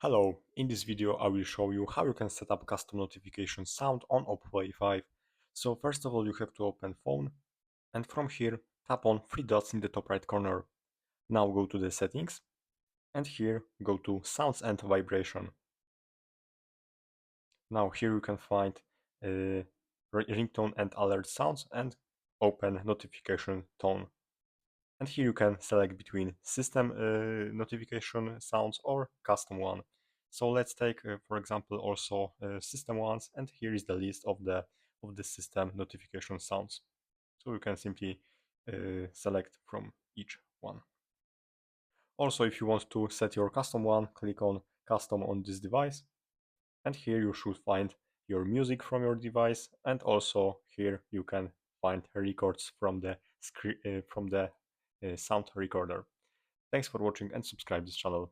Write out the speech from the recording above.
Hello, in this video I will show you how you can set up custom notification sound on OPPO A5. So first of all you have to open phone and from here tap on three dots in the top right corner. Now go to the settings and here go to sounds and vibration. Now here you can find ringtone and alert sounds and open notification tone. And here you can select between system notification sounds or custom one. So let's take, for example, also system ones, and here is the list of the system notification sounds. So you can simply select from each one. Also, if you want to set your custom one, click on custom on this device, and here you should find your music from your device, and also here you can find records from the sound recorder. Thanks for watching and subscribe this channel.